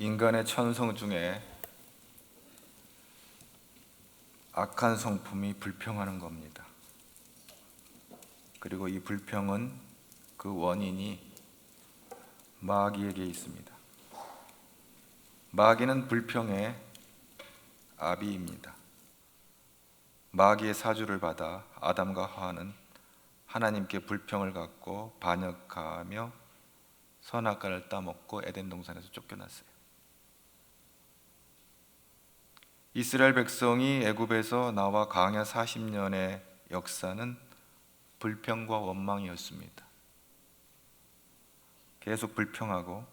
인간의 천성 중에 악한 성품이 불평하는 겁니다. 그리고 이 불평은 그 원인이 마귀에게 있습니다. 마귀는 불평의 아비입니다. 마귀의 사주를 받아 아담과 하와는 하나님께 불평을 갖고 반역하며 선악과를 따먹고 에덴 동산에서 쫓겨났어요. 이스라엘 백성이 애굽에서 나와 광야 40년의 역사는 불평과 원망이었습니다. 계속 불평하고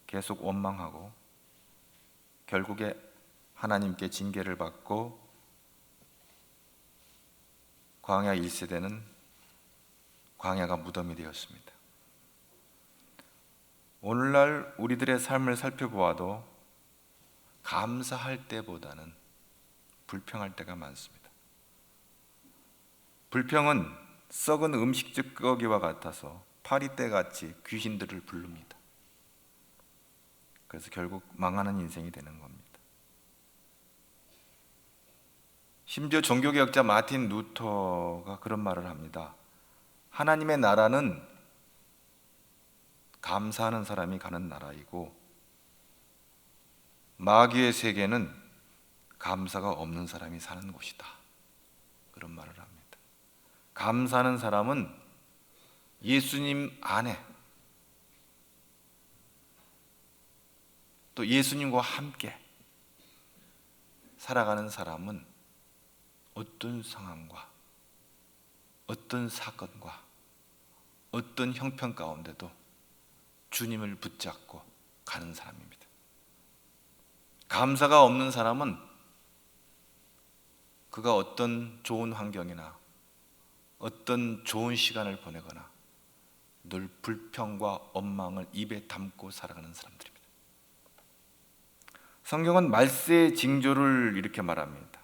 계속 원망하고 결국에 하나님께 징계를 받고 광야 1세대는 광야가 무덤이 되었습니다. 오늘날 우리들의 삶을 살펴보아도 감사할 때보다는 불평할 때가 많습니다. 불평은 썩은 음식 찌꺼기와 같아서 파리떼같이 귀신들을 부릅니다. 그래서 결국 망하는 인생이 되는 겁니다. 심지어 종교개혁자 마틴 루터가 그런 말을 합니다. 하나님의 나라는 감사하는 사람이 가는 나라이고 마귀의 세계는 감사가 없는 사람이 사는 곳이다. 그런 말을 합니다. 감사하는 사람은 예수님 안에 또 예수님과 함께 살아가는 사람은 어떤 상황과 어떤 사건과 어떤 형편 가운데도 주님을 붙잡고 가는 사람입니다. 감사가 없는 사람은 그가 어떤 좋은 환경이나 어떤 좋은 시간을 보내거나 늘 불평과 원망을 입에 담고 살아가는 사람들입니다. 성경은 말세의 징조를 이렇게 말합니다.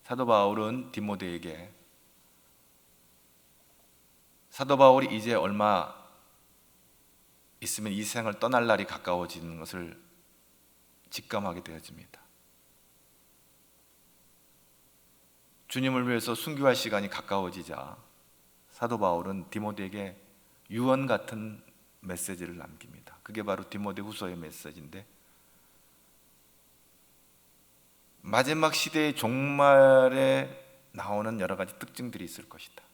사도 바울은 디모데에게 사도 바울이 이제 얼마 있으면 이 세상을 떠날 날이 가까워지는 것을 직감하게 되어집니다. 주님을 위해서 순교할 시간이 가까워지자 사도 바울은 디모데에게 유언 같은 메시지를 남깁니다. 그게 바로 디모데 후서의 메시지인데 마지막 시대의 종말에 나오는 여러 가지 특징들이 있을 것이다.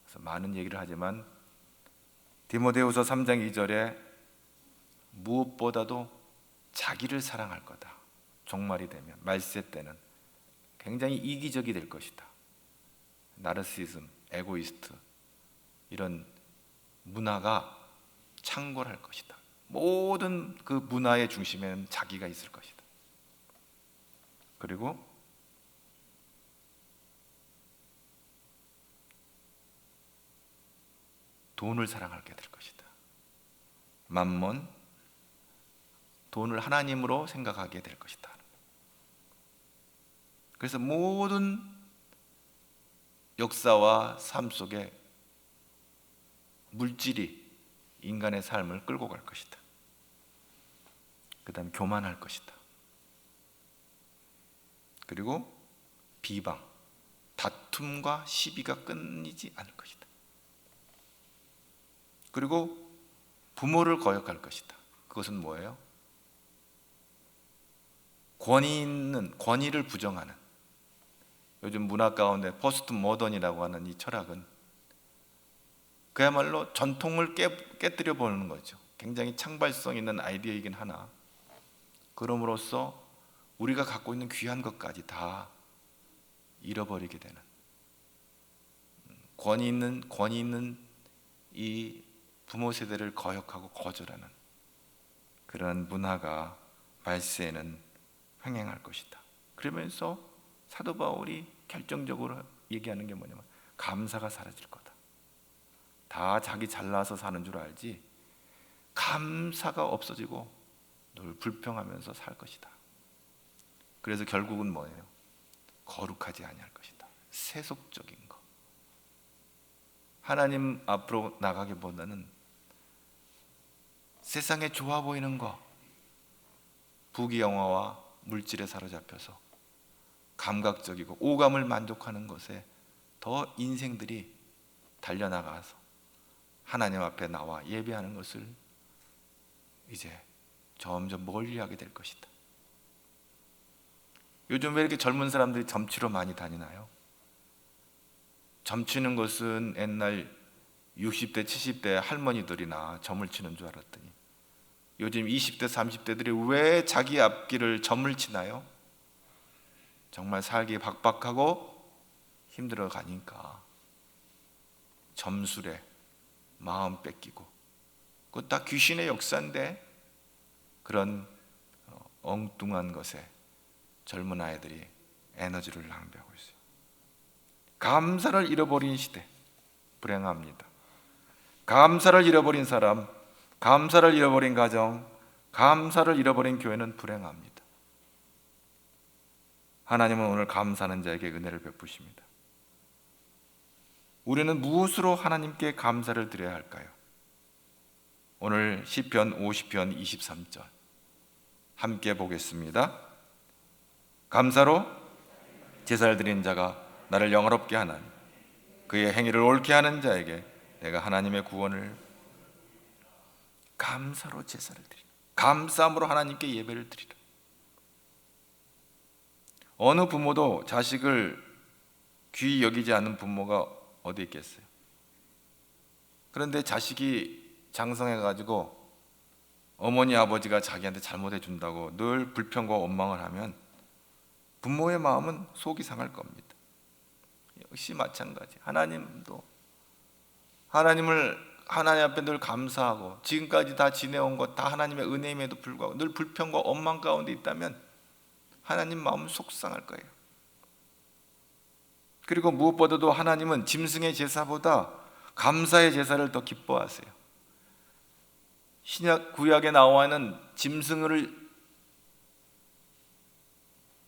그래서 많은 얘기를 하지만 디모데후서 3장 2절에 무엇보다도 자기를 사랑할 거다. 종말이 되면 말세 때는 굉장히 이기적이 될 것이다. 나르시즘, 에고이스트 이런 문화가 창궐할 것이다. 모든 그 문화의 중심에는 자기가 있을 것이다. 그리고 돈을 사랑하게 될 것이다. 맘몬, 돈을 하나님으로 생각하게 될 것이다. 그래서 모든 역사와 삶 속에 물질이 인간의 삶을 끌고 갈 것이다. 그 다음에 교만할 것이다. 그리고 비방, 다툼과 시비가 끊이지 않을 것이다. 그리고 부모를 거역할 것이다. 그것은 뭐예요? 권위를 부정하는, 요즘 문화 가운데 포스트 모던이라고 하는 이 철학은 그야말로 전통을 깨뜨려 보는 거죠. 굉장히 창발성 있는 아이디어이긴 하나 그럼으로써 우리가 갖고 있는 귀한 것까지 다 잃어버리게 되는, 권위 있는 이 부모 세대를 거역하고 거절하는 그런 문화가 말세에는 횡행할 것이다. 그러면서 사도 바울이 결정적으로 얘기하는 게 뭐냐면 감사가 사라질 거다. 다 자기 잘나서 사는 줄 알지 감사가 없어지고 늘 불평하면서 살 것이다. 그래서 결국은 뭐예요? 거룩하지 아니할 것이다. 세속적인 거. 하나님 앞으로 나가기보다는 세상에 좋아 보이는 거, 부귀영화와 물질에 사로잡혀서 감각적이고 오감을 만족하는 것에 더 인생들이 달려나가서 하나님 앞에 나와 예배하는 것을 이제 점점 멀리하게 될 것이다. 요즘 왜 이렇게 젊은 사람들이 점치러 많이 다니나요? 점치는 것은 옛날 60대, 70대 할머니들이나 점을 치는 줄 알았더니 요즘 20대, 30대들이 왜 자기 앞길을 점을 치나요? 정말 살기 박박하고 힘들어 가니까 점술에 마음 뺏기고, 그것 다 귀신의 역사인데 그런 엉뚱한 것에 젊은 아이들이 에너지를 낭비하고 있어요. 감사를 잃어버린 시대, 불행합니다. 감사를 잃어버린 사람, 감사를 잃어버린 가정, 감사를 잃어버린 교회는 불행합니다. 하나님은 오늘 감사하는 자에게 은혜를 베푸십니다. 우리는 무엇으로 하나님께 감사를 드려야 할까요? 오늘 시편 50편 23절 함께 보겠습니다. 감사로 제사를 드린 자가 나를 영화롭게 하나니 그의 행위를 옳게 하는 자에게 내가 하나님의 구원을. 감사로 제사를 드리라. 감사함으로 하나님께 예배를 드리라. 어느 부모도 자식을 귀히 여기지 않는 부모가 어디 있겠어요? 그런데 자식이 장성해가지고 어머니 아버지가 자기한테 잘못해 준다고 늘 불평과 원망을 하면 부모의 마음은 속이 상할 겁니다. 역시 마찬가지. 하나님도 하나님 앞에 늘 감사하고 지금까지 다 지내온 것 다 하나님의 은혜임에도 불구하고 늘 불평과 원망 가운데 있다면 하나님 마음은 속상할 거예요. 그리고 무엇보다도 하나님은 짐승의 제사보다 감사의 제사를 더 기뻐하세요. 신약 구약에 나와 있는 짐승을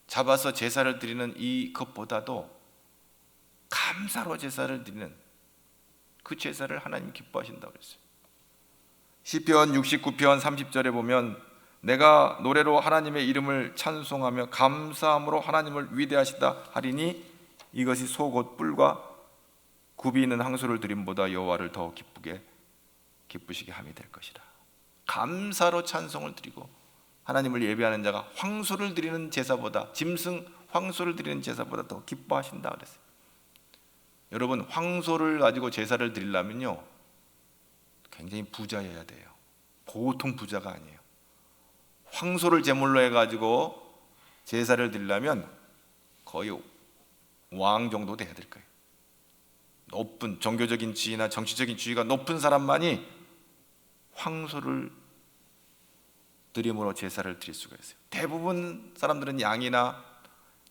잡아서 제사를 드리는 이것보다도 감사로 제사를 드리는 그 제사를 하나님 기뻐하신다고 그랬어요. 시편 69편 30절에 보면 내가 노래로 하나님의 이름을 찬송하며 감사함으로 하나님을 위대하시다 하리니 이것이 소 곧 뿔과 굽이 있는 항소를 드림보다 여호와를 더 기쁘시게 함이 될 것이라. 감사로 찬송을 드리고 하나님을 예배하는 자가 황소를 드리는 제사보다, 짐승 황소를 드리는 제사보다 더 기뻐하신다 그랬어요. 여러분, 황소를 가지고 제사를 드리려면요 굉장히 부자여야 돼요. 보통 부자가 아니에요. 황소를 제물로 해가지고 제사를 드리려면 거의 왕 정도 돼야 될 거예요. 높은 종교적인 지위나 정치적인 지위가 높은 사람만이 황소를 드림으로 제사를 드릴 수가 있어요. 대부분 사람들은 양이나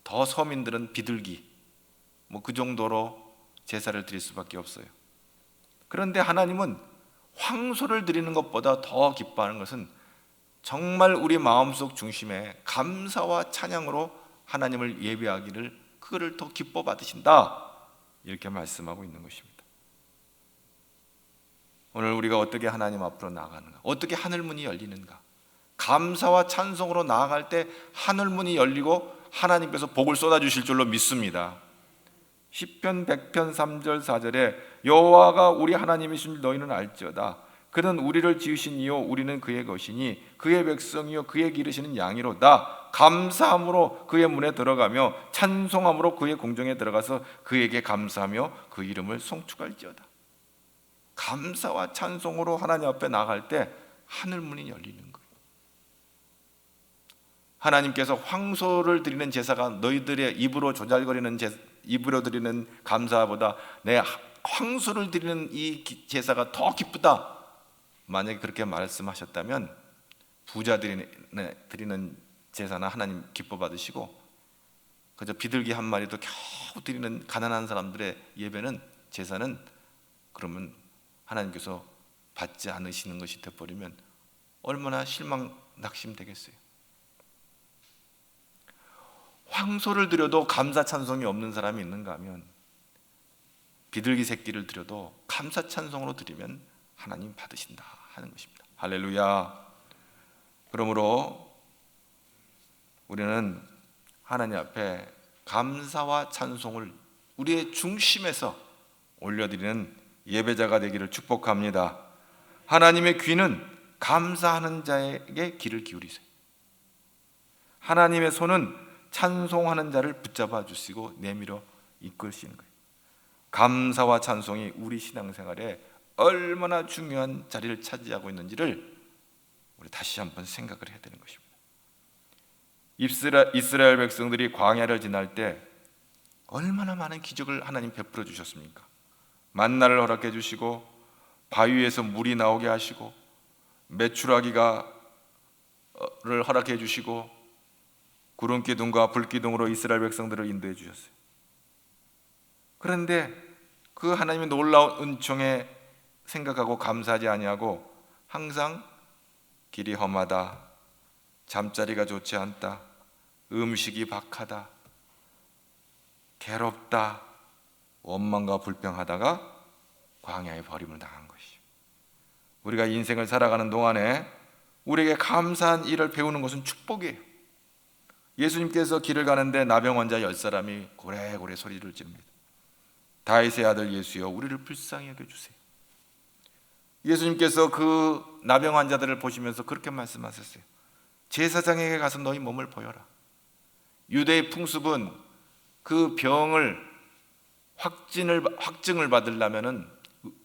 더 서민들은 비둘기 그 정도로 제사를 드릴 수밖에 없어요. 그런데 하나님은 황소를 드리는 것보다 더 기뻐하는 것은 정말 우리 마음속 중심에 감사와 찬양으로 하나님을 예배하기를, 그거를 더 기뻐 받으신다, 이렇게 말씀하고 있는 것입니다. 오늘 우리가 어떻게 하나님 앞으로 나아가는가, 어떻게 하늘문이 열리는가. 감사와 찬송으로 나아갈 때 하늘문이 열리고 하나님께서 복을 쏟아주실 줄로 믿습니다. 시편 100편 3절 4절에 여호와가 우리 하나님이신 줄 너희는 알지어다. 그는 우리를 지으신 이요 우리는 그의 것이니 그의 백성이요 그의 기르시는 양이로다. 감사함으로 그의 문에 들어가며 찬송함으로 그의 궁정에 들어가서 그에게 감사하며 그 이름을 송축할지어다. 감사와 찬송으로 하나님 앞에 나갈 때 하늘문이 열리는 거예요. 하나님께서 황소를 드리는 제사가 너희들의 입으로 조잘거리는 입으로 드리는 감사보다 내 황소를 드리는 이 제사가 더 기쁘다, 만약에 그렇게 말씀하셨다면 부자 드리는 제사나 하나님 기뻐 받으시고 그저 비둘기 한 마리도 겨우 드리는 가난한 사람들의 예배는, 제사는 그러면 하나님께서 받지 않으시는 것이 되어버리면 얼마나 실망 낙심되겠어요. 황소를 드려도 감사 찬송이 없는 사람이 있는가 하면 비둘기 새끼를 드려도 감사 찬송으로 드리면 하나님 받으신다 하는 것입니다. 할렐루야. 그러므로 우리는 하나님 앞에 감사와 찬송을 우리의 중심에서 올려드리는 예배자가 되기를 축복합니다. 하나님의 귀는 감사하는 자에게 귀를 기울이세요. 하나님의 손은 찬송하는 자를 붙잡아 주시고 내밀어 이끌시는 거예요. 감사와 찬송이 우리 신앙생활에 얼마나 중요한 자리를 차지하고 있는지를 우리 다시 한번 생각을 해야 되는 것입니다. 이스라엘 백성들이 광야를 지날 때 얼마나 많은 기적을 하나님 베풀어 주셨습니까? 만나를 허락해 주시고 바위에서 물이 나오게 하시고 메추라기를 허락해 주시고 구름기둥과 불기둥으로 이스라엘 백성들을 인도해 주셨어요. 그런데 그 하나님의 놀라운 은총에 생각하고 감사하지 아니하고 항상 길이 험하다, 잠자리가 좋지 않다, 음식이 박하다, 괴롭다, 원망과 불평하다가 광야에 버림을 당한 것이죠. 우리가 인생을 살아가는 동안에 우리에게 감사한 일을 배우는 것은 축복이에요. 예수님께서 길을 가는데 나병 환자 10사람이 고래고래 소리를 지릅니다. 다윗의 아들 예수여 우리를 불쌍히 여겨주세요. 예수님께서 그 나병 환자들을 보시면서 그렇게 말씀하셨어요. 제사장에게 가서 너희 몸을 보여라. 유대의 풍습은 그 병을 확증을 받으려면은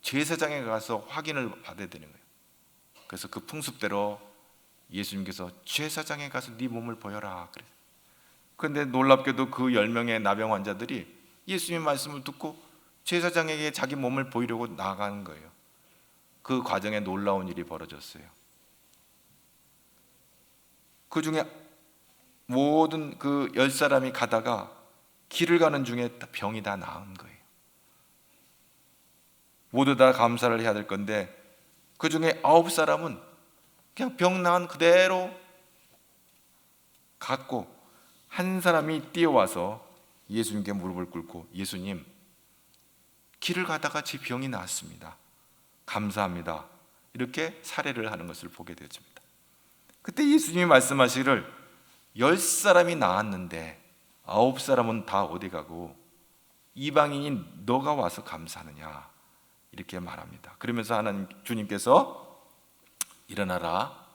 제사장에 가서 확인을 받아야 되는 거예요. 그래서 그 풍습대로 예수님께서 제사장에 가서 네 몸을 보여라 그래요. 그런데 놀랍게도 그 10명의 나병 환자들이 예수님의 말씀을 듣고 제사장에게 자기 몸을 보이려고 나가는 거예요. 그 과정에 놀라운 일이 벌어졌어요. 그 중에 모든 그 10사람이 가다가 길을 가는 중에 병이 다 나은 거예요. 모두 다 감사를 해야 될 건데 그 중에 9사람은 그냥 병 나은 그대로 갔고 한 사람이 뛰어와서 예수님께 무릎을 꿇고 예수님, 길을 가다가 제 병이 나았습니다. 감사합니다. 이렇게 사례를 하는 것을 보게 되었습니다. 그때 예수님이 말씀하시기를 10사람이 나았는데 9사람은 다 어디 가고 이방인인 너가 와서 감사하느냐 이렇게 말합니다. 그러면서 하나님 주님께서 일어나라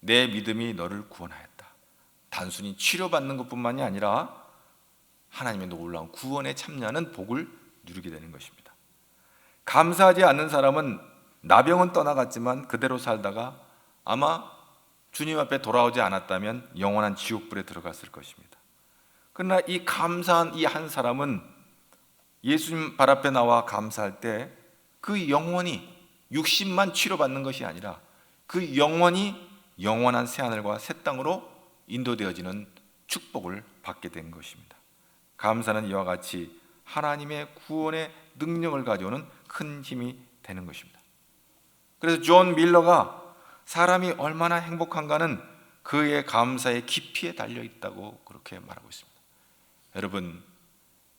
내 믿음이 너를 구원하였다. 단순히 치료받는 것뿐만이 아니라 하나님의 놀라운 구원에 참여하는 복을 누리게 되는 것입니다. 감사하지 않는 사람은 나병은 떠나갔지만 그대로 살다가 아마 주님 앞에 돌아오지 않았다면 영원한 지옥불에 들어갔을 것입니다. 그러나 이 감사한 이 한 사람은 예수님 발 앞에 나와 감사할 때 그 영혼이 육신만 치료받는 것이 아니라 그 영혼이 영원한 새하늘과 새 땅으로 인도되어지는 축복을 받게 된 것입니다. 감사는 이와 같이 하나님의 구원의 능력을 가져오는 큰 힘이 되는 것입니다. 그래서 존 밀러가 사람이 얼마나 행복한가는 그의 감사의 깊이에 달려 있다고 그렇게 말하고 있습니다. 여러분,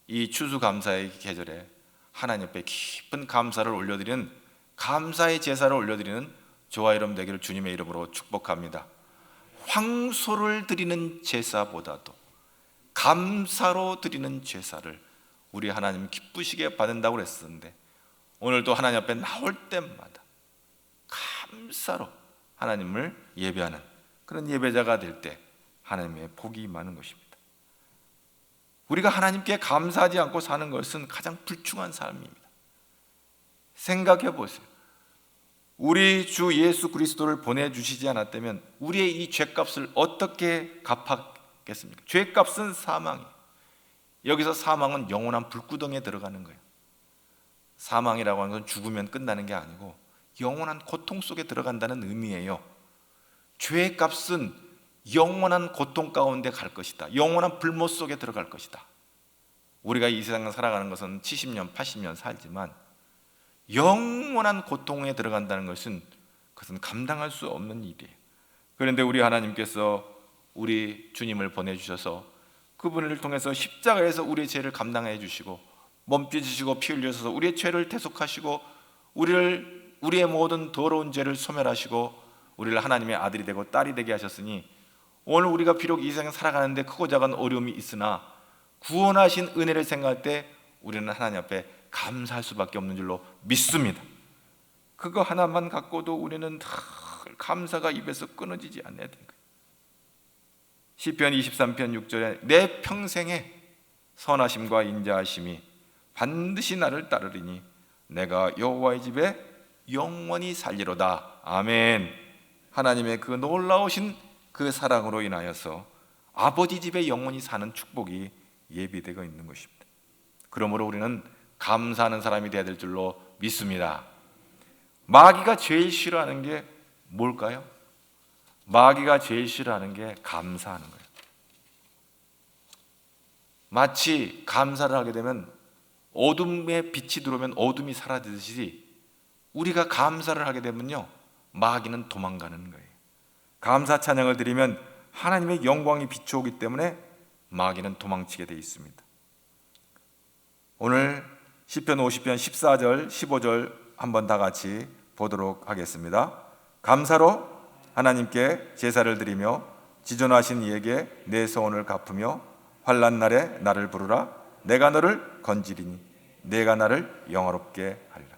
이 추수감사의 계절에 하나님 앞에 깊은 감사를 올려드리는 감사의 제사를 올려드리는 저와 여러분 되기를 주님의 이름으로 축복합니다. 황소를 드리는 제사보다도 감사로 드리는 제사를 우리 하나님 기쁘시게 받는다고 그랬었는데 오늘도 하나님 앞에 나올 때마다 감사로 하나님을 예배하는 그런 예배자가 될 때 하나님의 복이 임하는 것입니다. 우리가 하나님께 감사하지 않고 사는 것은 가장 불충한 삶입니다. 생각해 보세요. 우리 주 예수 그리스도를 보내주시지 않았다면 우리의 이 죄값을 어떻게 갚았겠습니까? 죄값은 사망이에요. 여기서 사망은 영원한 불구덩이에 들어가는 거예요. 사망이라고 하는 건 죽으면 끝나는 게 아니고 영원한 고통 속에 들어간다는 의미예요. 죄값은 영원한 고통 가운데 갈 것이다. 영원한 불못 속에 들어갈 것이다. 우리가 이 세상을 살아가는 것은 70년, 80년 살지만 영원한 고통에 들어간다는 것은 그것은 감당할 수 없는 일이에요. 그런데 우리 하나님께서 우리 주님을 보내주셔서 그분을 통해서 십자가에서 우리의 죄를 감당해 주시고 몸 찢으시고 피 흘려서 우리의 죄를 대속하시고 우리의 모든 더러운 죄를 소멸하시고 우리를 하나님의 아들이 되고 딸이 되게 하셨으니 오늘 우리가 비록 이 세상 살아가는데 크고 작은 어려움이 있으나 구원하신 은혜를 생각할 때 우리는 하나님 앞에 감사할 수밖에 없는 줄로 믿습니다. 그거 하나만 갖고도 우리는 늘 감사가 입에서 끊어지지 않아야 되는 거예요. 시편 23편 6절에 내 평생에 선하심과 인자하심이 반드시 나를 따르리니 내가 여호와의 집에 영원히 살리로다. 아멘. 하나님의 그 놀라우신 그 사랑으로 인하여서 아버지 집에 영원히 사는 축복이 예비되어 있는 것입니다. 그러므로 우리는 감사하는 사람이 되어야 될 줄로 믿습니다. 마귀가 제일 싫어하는 게 뭘까요? 마귀가 제일 싫어하는 게 감사하는 거예요. 마치 감사를 하게 되면 어둠에 빛이 들어오면 어둠이 사라지듯이 우리가 감사를 하게 되면요, 마귀는 도망가는 거예요. 감사 찬양을 드리면 하나님의 영광이 비춰오기 때문에 마귀는 도망치게 되어 있습니다. 오늘 시편 50편 14절 15절 한번 다 같이 보도록 하겠습니다. 감사로 하나님께 제사를 드리며 지존하신 이에게 내 소원을 갚으며 환난 날에 나를 부르라. 내가 너를 건지리니 내가 나를 영화롭게 하리라.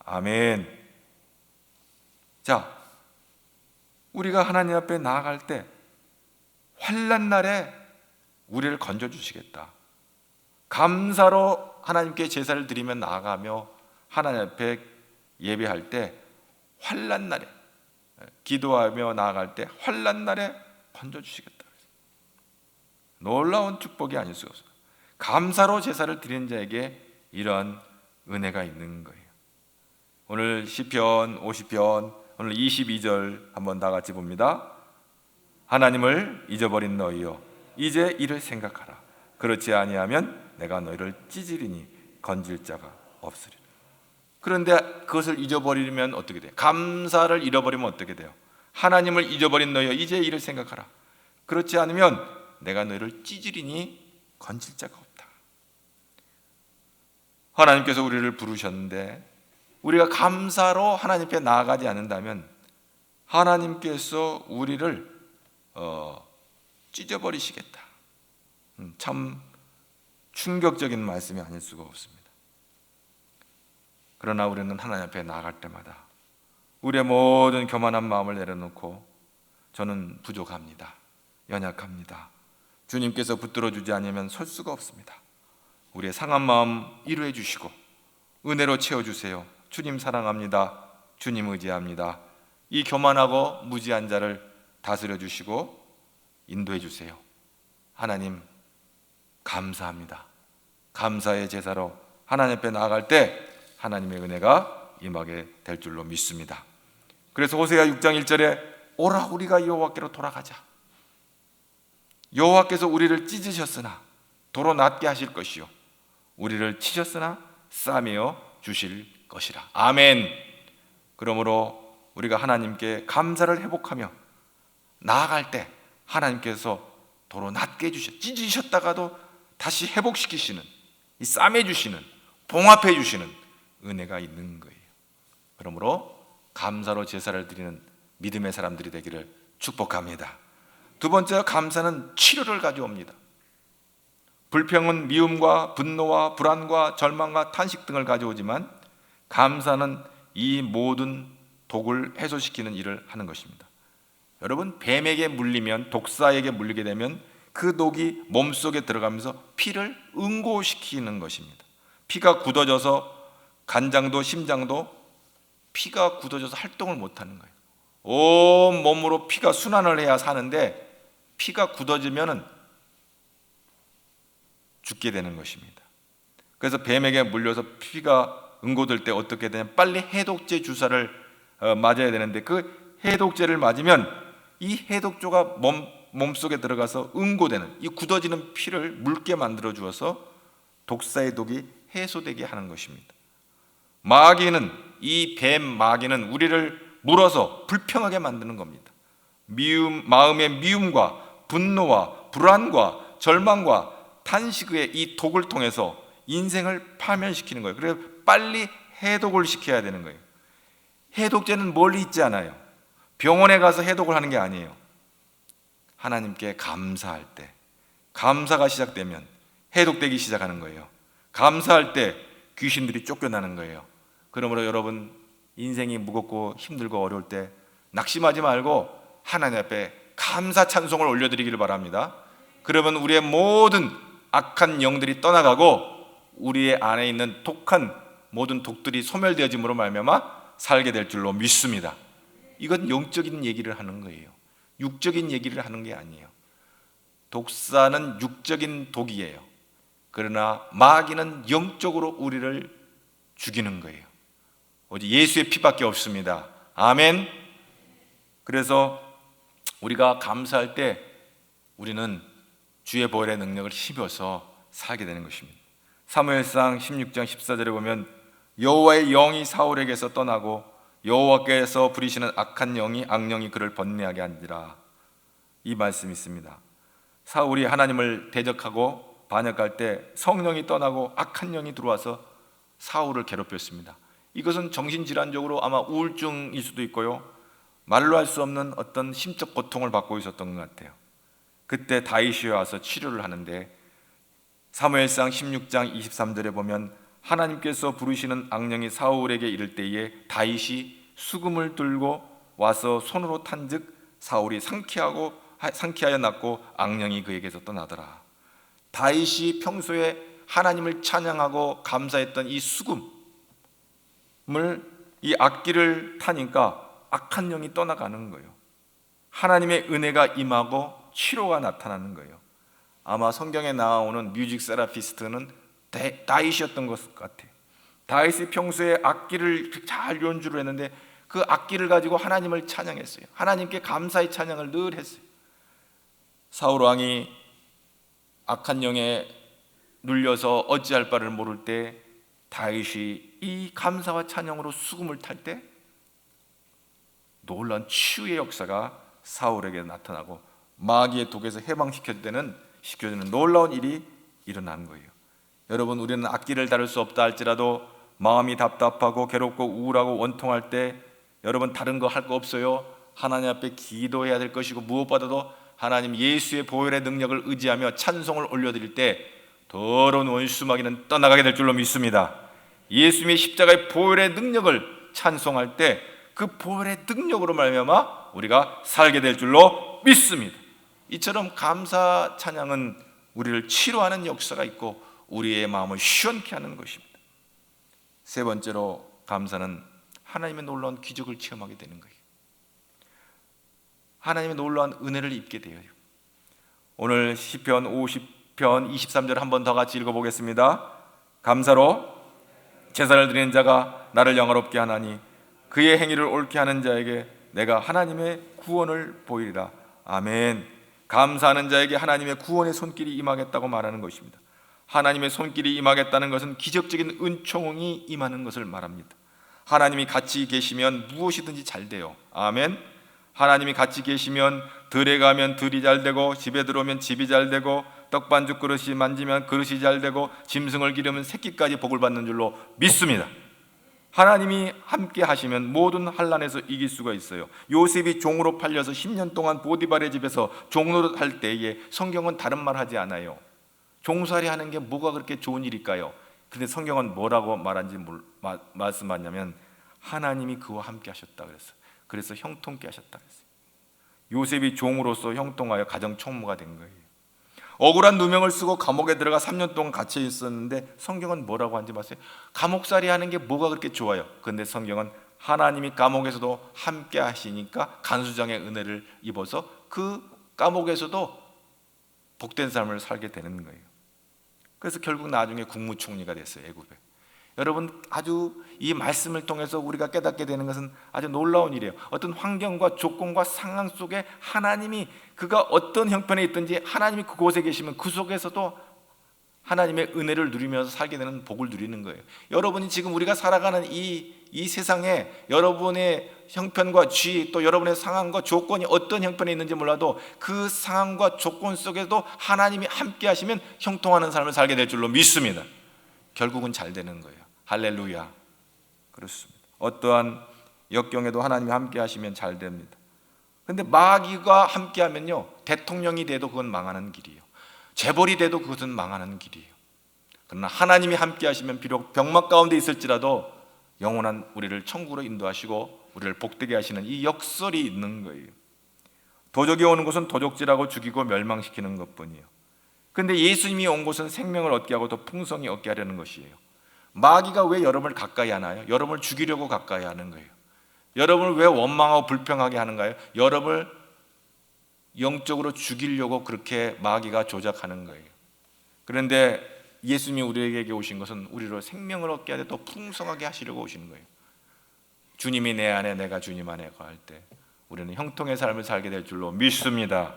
아멘. 자, 우리가 하나님 앞에 나아갈 때 환난 날에 우리를 건져주시겠다. 감사로 하나님께 제사를 드리며 나아가며 하나님 앞에 예배할 때 환난 날에, 기도하며 나아갈 때 환난 날에 건져주시겠다. 놀라운 축복이 아닐 수가 없어요. 감사로 제사를 드리는 자에게 이런 은혜가 있는 거예요. 오늘 시편 50편 오늘 22절 한번 다 같이 봅니다. 하나님을 잊어버린 너희여 이제 이를 생각하라. 그렇지 아니하면 내가 너희를 찢으리니 건질 자가 없으리라. 그런데 그것을 잊어버리면 어떻게 돼요? 감사를 잃어버리면 어떻게 돼요? 하나님을 잊어버린 너희여 이제 이를 생각하라. 그렇지 않으면 내가 너희를 찢으리니 건질 자가 없다. 하나님께서 우리를 부르셨는데 우리가 감사로 하나님께 나아가지 않는다면 하나님께서 우리를 찢어버리시겠다. 참 충격적인 말씀이 아닐 수가 없습니다. 그러나 우리는 하나님 앞에 나아갈 때마다 우리의 모든 교만한 마음을 내려놓고 저는 부족합니다. 연약합니다. 주님께서 붙들어 주지 않으면 설 수가 없습니다. 우리의 상한 마음 위로해 주시고 은혜로 채워주세요. 주님 사랑합니다. 주님 의지합니다. 이 교만하고 무지한 자를 다스려 주시고 인도해 주세요. 하나님 감사합니다. 감사의 제사로 하나님 앞에 나아갈 때 하나님의 은혜가 임하게 될 줄로 믿습니다. 그래서 호세아 6장 1절에 오라 우리가 여호와께로 돌아가자. 여호와께서 우리를 찢으셨으나 도로 낫게 하실 것이요 우리를 치셨으나 싸매어 주실 것이라. 아멘. 그러므로 우리가 하나님께 감사를 회복하며 나아갈 때 하나님께서 도로 낫게 해주셔 찢으셨다가도 다시 회복시키시는, 이 싸매주시는, 봉합해주시는 은혜가 있는 거예요. 그러므로 감사로 제사를 드리는 믿음의 사람들이 되기를 축복합니다. 두 번째, 감사는 치료를 가져옵니다. 불평은 미움과 분노와 불안과 절망과 탄식 등을 가져오지만 감사는 이 모든 독을 해소시키는 일을 하는 것입니다. 여러분, 뱀에게 물리면, 독사에게 물리게 되면 그 독이 몸속에 들어가면서 피를 응고시키는 것입니다. 피가 굳어져서 간장도 심장도 피가 굳어져서 활동을 못하는 거예요. 온 몸으로 피가 순환을 해야 사는데 피가 굳어지면 죽게 되는 것입니다. 그래서 뱀에게 물려서 피가 응고될 때 어떻게 되냐면 빨리 해독제 주사를 맞아야 되는데 그 해독제를 맞으면 이 해독조가 몸속에 들어가서 응고되는, 이 굳어지는 피를 묽게 만들어 주어서 독사의 독이 해소되게 하는 것입니다. 마귀는, 이 뱀 마귀는 우리를 물어서 불평하게 만드는 겁니다. 마음의 미움과 분노와 불안과 절망과 탄식의 이 독을 통해서 인생을 파멸시키는 거예요. 그래서 빨리 해독을 시켜야 되는 거예요. 해독제는 멀리 있지 않아요. 병원에 가서 해독을 하는 게 아니에요. 하나님께 감사할 때, 감사가 시작되면 해독되기 시작하는 거예요. 감사할 때 귀신들이 쫓겨나는 거예요. 그러므로 여러분, 인생이 무겁고 힘들고 어려울 때 낙심하지 말고 하나님 앞에 감사 찬송을 올려드리기를 바랍니다. 그러면 우리의 모든 악한 영들이 떠나가고 우리의 안에 있는 독한 모든 독들이 소멸되어짐으로 말미암아 살게 될 줄로 믿습니다. 이건 영적인 얘기를 하는 거예요. 육적인 얘기를 하는 게 아니에요. 독사는 육적인 독이에요. 그러나 마귀는 영적으로 우리를 죽이는 거예요. 오직 예수의 피밖에 없습니다. 아멘. 그래서 우리가 감사할 때 우리는 주의 보혈의 능력을 힘입어서 살게 되는 것입니다. 사무엘상 16장 14절에 보면 여호와의 영이 사울에게서 떠나고 여호와께서 부리시는 악한 영이 악령이 그를 번뇌하게 한지라. 이 말씀이 있습니다. 사울이 하나님을 대적하고 반역할 때 성령이 떠나고 악한 영이 들어와서 사울을 괴롭혔습니다. 이것은 정신질환적으로 아마 우울증일 수도 있고요, 말로 할 수 없는 어떤 심적 고통을 받고 있었던 것 같아요. 그때 다윗이 와서 치료를 하는데 사무엘상 16장 23절에 보면 하나님께서 부르시는 악령이 사울에게 이를 때에 다윗이 수금을 들고 와서 손으로 탄즉 사울이 상쾌하여 낫고 악령이 그에게서 떠나더라. 다윗이 평소에 하나님을 찬양하고 감사했던 이 수금을, 이 악기를 타니까 악한 영이 떠나가는 거예요. 하나님의 은혜가 임하고 치료가 나타나는 거예요. 아마 성경에 나오는 뮤직 세라피스트는 다윗이었던 것 같아요. 다윗이 평소에 악기를 잘 연주를 했는데 그 악기를 가지고 하나님을 찬양했어요. 하나님께 감사의 찬양을 늘 했어요. 사울 왕이 악한 영에 눌려서 어찌할 바를 모를 때 다윗이 이 감사와 찬양으로 수금을 탈 때 놀라운 치유의 역사가 사울에게 나타나고 마귀의 독에서 해방시켜주는 놀라운 일이 일어난 거예요. 여러분, 우리는 악기를 다룰 수 없다 할지라도 마음이 답답하고 괴롭고 우울하고 원통할 때 여러분, 다른 거 할 거 없어요. 하나님 앞에 기도해야 될 것이고, 무엇보다도 하나님 예수의 보혈의 능력을 의지하며 찬송을 올려드릴 때 더러운 원수 마귀는 떠나가게 될 줄로 믿습니다. 예수님의 십자가의 보혈의 능력을 찬송할 때 그 보혈의 능력으로 말미암아 우리가 살게 될 줄로 믿습니다. 이처럼 감사 찬양은 우리를 치료하는 역사가 있고 우리의 마음을 시원케 하는 것입니다. 세 번째로, 감사는 하나님의 놀라운 기적을 체험하게 되는 거예요. 하나님의 놀라운 은혜를 입게 되어요. 오늘 시편 50편 23절 한 번 더 같이 읽어보겠습니다. 감사로 제사를 드리는 자가 나를 영화롭게 하나니 그의 행위를 옳게 하는 자에게 내가 하나님의 구원을 보이리라. 아멘. 감사하는 자에게 하나님의 구원의 손길이 임하겠다고 말하는 것입니다. 하나님의 손길이 임하겠다는 것은 기적적인 은총이 임하는 것을 말합니다. 하나님이 같이 계시면 무엇이든지 잘 돼요. 아멘. 하나님이 같이 계시면 들에 가면 들이 잘 되고, 집에 들어오면 집이 잘 되고, 떡반죽 그릇이 만지면 그릇이 잘 되고, 짐승을 기르면 새끼까지 복을 받는 줄로 믿습니다. 하나님이 함께 하시면 모든 환난에서 이길 수가 있어요. 요셉이 종으로 팔려서 10년 동안 보디발의 집에서 종노릇 할 때에 성경은 다른 말 하지 않아요. 종살이 하는 게 뭐가 그렇게 좋은 일일까요? 근데 성경은 뭐라고 말씀하냐면 하나님이 그와 함께 하셨다 그랬어요. 그래서 형통케 하셨다 그랬어요. 요셉이 종으로서 형통하여 가정 총무가 된 거예요. 억울한 누명을 쓰고 감옥에 들어가 3년 동안 갇혀 있었는데 성경은 뭐라고 하는지 아세요? 감옥살이 하는 게 뭐가 그렇게 좋아요? 그런데 성경은 하나님이 감옥에서도 함께 하시니까 간수장의 은혜를 입어서 그 감옥에서도 복된 삶을 살게 되는 거예요. 그래서 결국 나중에 국무총리가 됐어요, 애굽에. 여러분, 아주 이 말씀을 통해서 우리가 깨닫게 되는 것은 아주 놀라운 일이에요. 어떤 환경과 조건과 상황 속에 하나님이, 그가 어떤 형편에 있든지 하나님이 그곳에 계시면 그 속에서도 하나님의 은혜를 누리면서 살게 되는 복을 누리는 거예요. 여러분이 지금 우리가 살아가는 이 세상에 여러분의 형편과 쥐, 또 여러분의 상황과 조건이 어떤 형편에 있는지 몰라도 그 상황과 조건 속에도 하나님이 함께 하시면 형통하는 삶을 살게 될 줄로 믿습니다. 결국은 잘 되는 거예요. 할렐루야. 그렇습니다. 어떠한 역경에도 하나님이 함께 하시면 잘 됩니다. 근데 마귀가 함께하면요, 대통령이 돼도 그건 망하는 길이에요. 재벌이 돼도 그것은 망하는 길이에요. 그러나 하나님이 함께하시면 비록 병막 가운데 있을지라도 영원한 우리를 천국으로 인도하시고 우리를 복되게 하시는 이 역설이 있는 거예요. 도적이 오는 곳은 도적질하고 죽이고 멸망시키는 것뿐이에요. 근데 예수님이 온 곳은 생명을 얻게 하고 더 풍성히 얻게 하려는 것이에요. 마귀가 왜 여러분을 가까이 하나요? 여러분을 죽이려고 가까이 하는 거예요. 여러분을 왜 원망하고 불평하게 하는가요? 여러분을 영적으로 죽이려고 그렇게 마귀가 조작하는 거예요. 그런데 예수님이 우리에게 오신 것은 우리로 생명을 얻게 하되 더 풍성하게 하시려고 오시는 거예요. 주님이 내 안에 내가 주님 안에 거할 때 우리는 형통의 삶을 살게 될 줄로 믿습니다.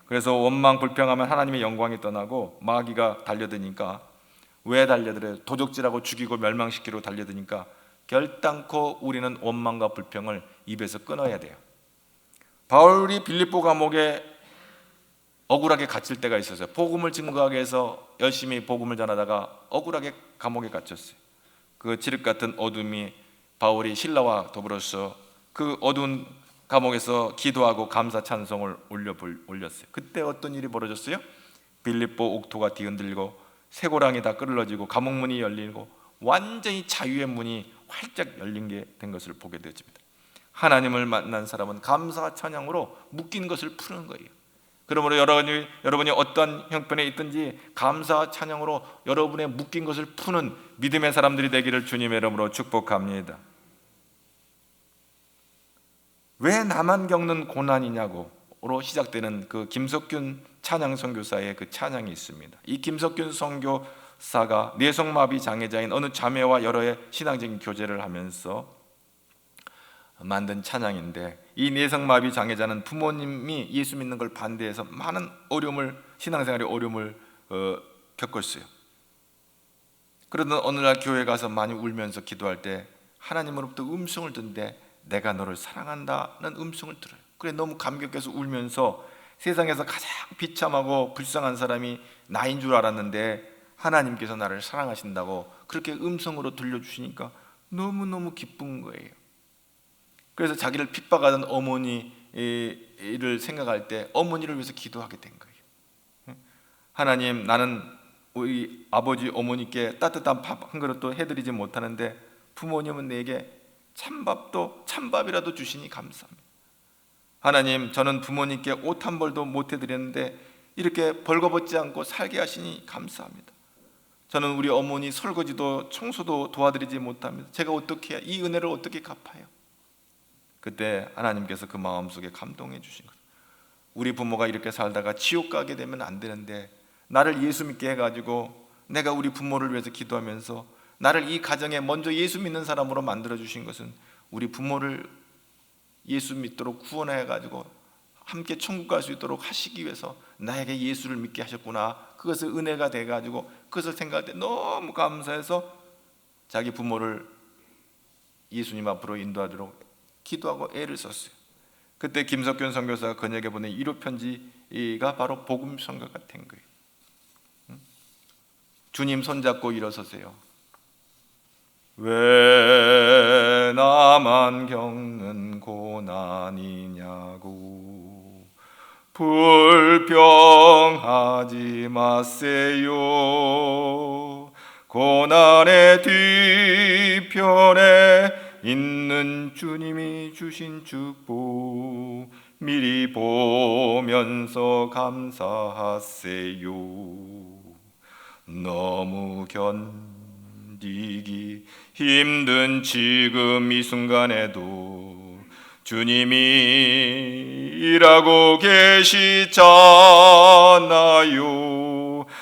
그래서 원망 불평하면 하나님의 영광이 떠나고 마귀가 달려드니까, 왜 달려들어요? 도적질하고 죽이고 멸망시키러 달려드니까 결단코 우리는 원망과 불평을 입에서 끊어야 돼요. 바울이 빌립보 감옥에 억울하게 갇힐 때가 있었어요. 복음을 증거하기 위해서 열심히 복음을 전하다가 억울하게 감옥에 갇혔어요. 그 칠흑 같은 어둠이 바울이 신라와 더불어서 그 어두운 감옥에서 기도하고 감사 찬송을 올렸어요. 그때 어떤 일이 벌어졌어요? 빌립보 옥토가 뒤흔들리고 쇠고랑이 다 끌어지고 감옥문이 열리고 완전히 자유의 문이 활짝 열린 게 된 것을 보게 되어집니다. 하나님을 만난 사람은 감사와 찬양으로 묶인 것을 푸는 거예요. 그러므로 여러분이 어떤 형편에 있든지 감사와 찬양으로 여러분의 묶인 것을 푸는 믿음의 사람들이 되기를 주님의 이름으로 축복합니다. 왜 나만 겪는 고난이냐고로 시작되는 그 김석균 찬양 선교사의 그 찬양이 있습니다. 이 김석균 선교사가 뇌성마비 장애자인 어느 자매와 여러의 신앙적인 교제를 하면서 만든 찬양인데, 이 뇌성마비 장애자는 부모님이 예수 믿는 걸 반대해서 많은 어려움을, 신앙생활에 어려움을 겪었어요. 그러던 어느 날 교회 가서 많이 울면서 기도할 때 하나님으로부터 음성을 듣는데 내가 너를 사랑한다는 음성을 들어요. 그래 너무 감격해서 울면서 세상에서 가장 비참하고 불쌍한 사람이 나인 줄 알았는데 하나님께서 나를 사랑하신다고 그렇게 음성으로 들려주시니까 너무너무 기쁜 거예요. 그래서 자기를 핍박하던 어머니를 생각할 때 어머니를 위해서 기도하게 된 거예요. 하나님, 나는 우리 아버지 어머니께 따뜻한 밥 한 그릇도 해드리지 못하는데 부모님은 내게 찬밥도 찬밥이라도 주시니 감사합니다. 하나님, 저는 부모님께 옷 한 벌도 못 해드렸는데 이렇게 벌거벗지 않고 살게 하시니 감사합니다. 저는 우리 어머니 설거지도 청소도 도와드리지 못합니다. 제가 어떻게 해야, 이 은혜를 어떻게 갚아요? 그때 하나님께서 그 마음속에 감동해 주신 거예요. 우리 부모가 이렇게 살다가 지옥 가게 되면 안 되는데 나를 예수 믿게 해가지고 내가 우리 부모를 위해서 기도하면서 나를 이 가정에 먼저 예수 믿는 사람으로 만들어 주신 것은 우리 부모를 예수 믿도록 구원해가지고 함께 천국 갈 수 있도록 하시기 위해서 나에게 예수를 믿게 하셨구나. 그것을 은혜가 돼가지고 그것을 생각할 때 너무 감사해서 자기 부모를 예수님 앞으로 인도하도록 기도하고 애를 썼어요. 그때 김석균 선교사가 그녀에게 보낸 위로 편지가 바로 복음 선교가 된 거예요. 주님 손잡고 일어서세요. 왜 나만 겪는 고난이냐고 불평하지 마세요. 고난의 뒤편에 있는 주님이 주신 축복 미리 보면서 감사하세요. 너무 견디기 힘든 지금 이 순간에도 주님이 일하고 계시잖아요.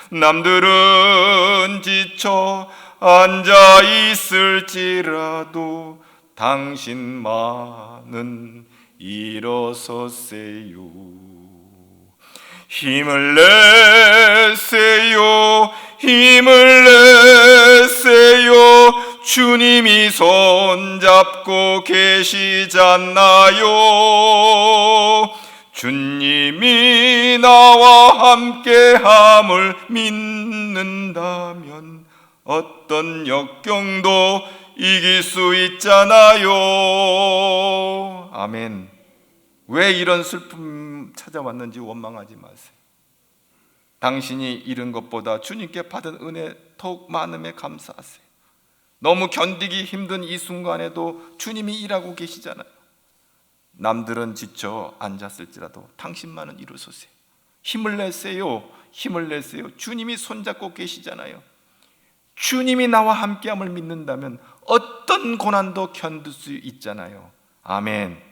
남들은 지쳐 앉아 있을지라도 당신만은 일어서세요. 힘을 내세요. 힘을 내세요. 주님이 손잡고 계시잖아요. 주님이 나와 함께함을 믿는다면 어떤 역경도 이길 수 있잖아요. 아멘. 왜 이런 슬픔 찾아왔는지 원망하지 마세요. 당신이 잃은 것보다 주님께 받은 은혜 더욱 많음에 감사하세요. 너무 견디기 힘든 이 순간에도 주님이 일하고 계시잖아요. 남들은 지쳐 앉았을지라도 당신만은 일어서세요. 힘을 내세요. 힘을 내세요. 주님이 손잡고 계시잖아요. 주님이 나와 함께함을 믿는다면 어떤 고난도 견딜 수 있잖아요. 아멘.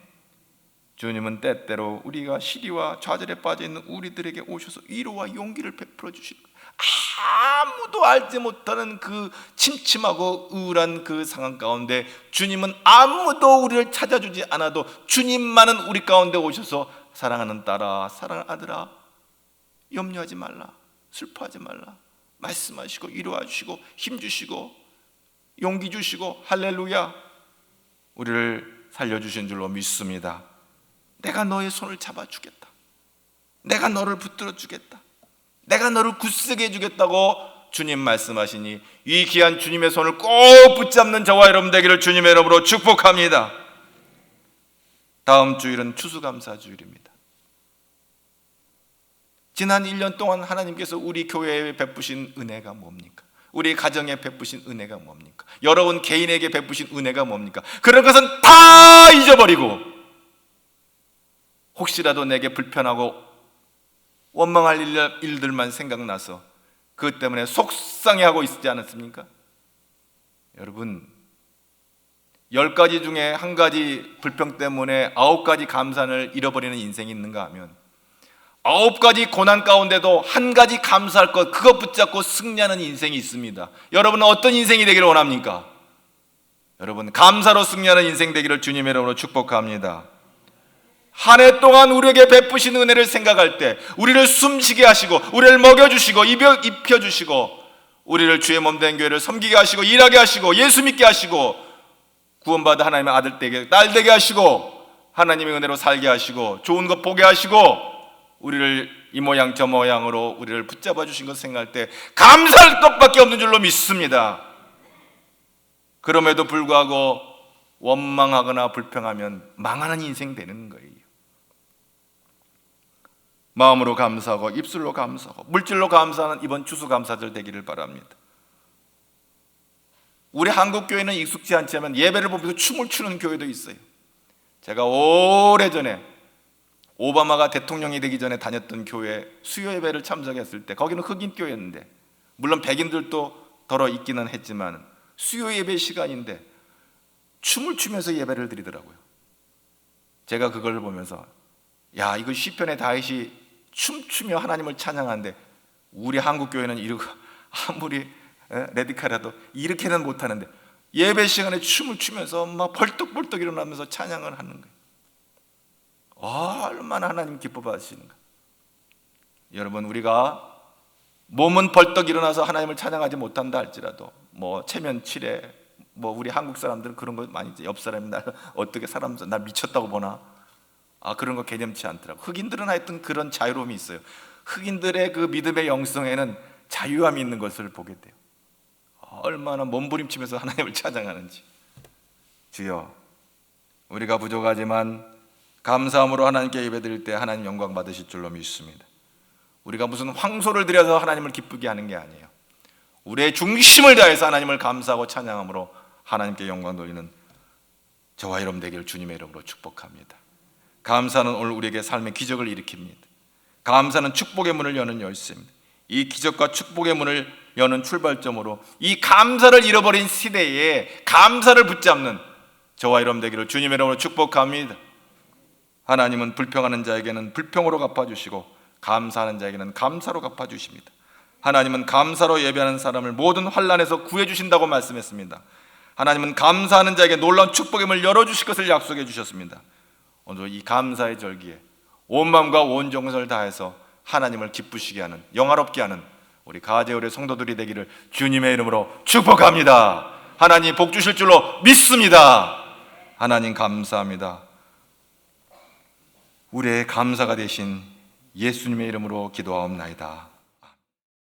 주님은 때때로 우리가 시리와 좌절에 빠져있는 우리들에게 오셔서 위로와 용기를 베풀어 주시는 거예요. 아무도 알지 못하는 그 침침하고 우울한 그 상황 가운데 주님은 아무도 우리를 찾아주지 않아도 주님만은 우리 가운데 오셔서 사랑하는 딸아, 사랑하는 아들아, 염려하지 말라, 슬퍼하지 말라 말씀하시고 위로해 주시고 힘 주시고 용기 주시고 할렐루야 우리를 살려주신 줄로 믿습니다. 내가 너의 손을 잡아주겠다. 내가 너를 붙들어 주겠다. 내가 너를 굳세게 해주겠다고 주님 말씀하시니 이 귀한 주님의 손을 꼭 붙잡는 저와 여러분 되기를 주님의 이름으로 축복합니다. 다음 주일은 추수감사주일입니다. 지난 1년 동안 하나님께서 우리 교회에 베푸신 은혜가 뭡니까? 우리 가정에 베푸신 은혜가 뭡니까? 여러분 개인에게 베푸신 은혜가 뭡니까? 그런 것은 다 잊어버리고 혹시라도 내게 불편하고 원망할 일들만 생각나서 그것 때문에 속상해하고 있지 않았습니까? 여러분 10가지 중에 한 가지 불평 때문에 9가지 감사를 잃어버리는 인생이 있는가 하면 9가지 고난 가운데도 한 가지 감사할 것 그것 붙잡고 승리하는 인생이 있습니다. 여러분은 어떤 인생이 되기를 원합니까? 여러분 감사로 승리하는 인생 되기를 주님의 이름으로 축복합니다. 한 해 동안 우리에게 베푸신 은혜를 생각할 때 우리를 숨쉬게 하시고 우리를 먹여주시고 입혀주시고 우리를 주의 몸된 교회를 섬기게 하시고 일하게 하시고 예수 믿게 하시고 구원받은 하나님의 아들 되게 딸 되게 하시고 하나님의 은혜로 살게 하시고 좋은 것 보게 하시고 우리를 이 모양 저 모양으로 우리를 붙잡아 주신 것 생각할 때 감사할 것밖에 없는 줄로 믿습니다. 그럼에도 불구하고 원망하거나 불평하면 망하는 인생 되는 거예요. 마음으로 감사하고 입술로 감사하고 물질로 감사하는 이번 추수감사절 되기를 바랍니다. 우리 한국교회는 익숙지 않지만 예배를 보면서 춤을 추는 교회도 있어요. 제가 오래전에 오바마가 대통령이 되기 전에 다녔던 교회 수요 예배를 참석했을 때 거기는 흑인 교회였는데 물론 백인들도 더러 있기는 했지만 수요 예배 시간인데 춤을 추면서 예배를 드리더라고요. 제가 그걸 보면서 야 이거 시편의 다윗이 춤추며 하나님을 찬양하는데 우리 한국교회는 이러고 아무리 레디카라도 이렇게는 못하는데 예배 시간에 춤을 추면서 막 벌떡벌떡 일어나면서 찬양을 하는 거예요. 얼마나 하나님 기뻐 받으시는가. 여러분 우리가 몸은 벌떡 일어나서 하나님을 찬양하지 못한다 할지라도 뭐 체면 칠해 뭐 우리 한국 사람들은 그런 거 많이 옆 사람이 날 어떻게 날 미쳤다고 보나 그런 거 개념치 않더라고. 흑인들은 하여튼 그런 자유로움이 있어요. 흑인들의 그 믿음의 영성에는 자유함이 있는 것을 보게 돼요. 얼마나 몸부림치면서 하나님을 찬양하는지. 주여 우리가 부족하지만 감사함으로 하나님께 예배드릴 때 하나님 영광 받으실 줄로 믿습니다. 우리가 무슨 황소를 드려서 하나님을 기쁘게 하는 게 아니에요. 우리의 중심을 다해서 하나님을 감사하고 찬양함으로 하나님께 영광 돌리는 저와 여러분 되기를 주님의 이름으로 축복합니다. 감사는 오늘 우리에게 삶의 기적을 일으킵니다. 감사는 축복의 문을 여는 열쇠입니다. 이 기적과 축복의 문을 여는 출발점으로 이 감사를 잃어버린 시대에 감사를 붙잡는 저와 여러분 되기를 주님의 이름으로 축복합니다. 하나님은 불평하는 자에게는 불평으로 갚아주시고 감사하는 자에게는 감사로 갚아주십니다. 하나님은 감사로 예배하는 사람을 모든 환난에서 구해주신다고 말씀했습니다. 하나님은 감사하는 자에게 놀라운 축복의 문을 열어주실 것을 약속해 주셨습니다. 오늘 이 감사의 절기에 온 마음과 온 정성을 다해서 하나님을 기쁘시게 하는 영화롭게 하는 우리 가제울의 성도들이 되기를 주님의 이름으로 축복합니다. 하나님 복 주실 줄로 믿습니다. 하나님 감사합니다. 우리의 감사가 되신 예수님의 이름으로 기도하옵나이다.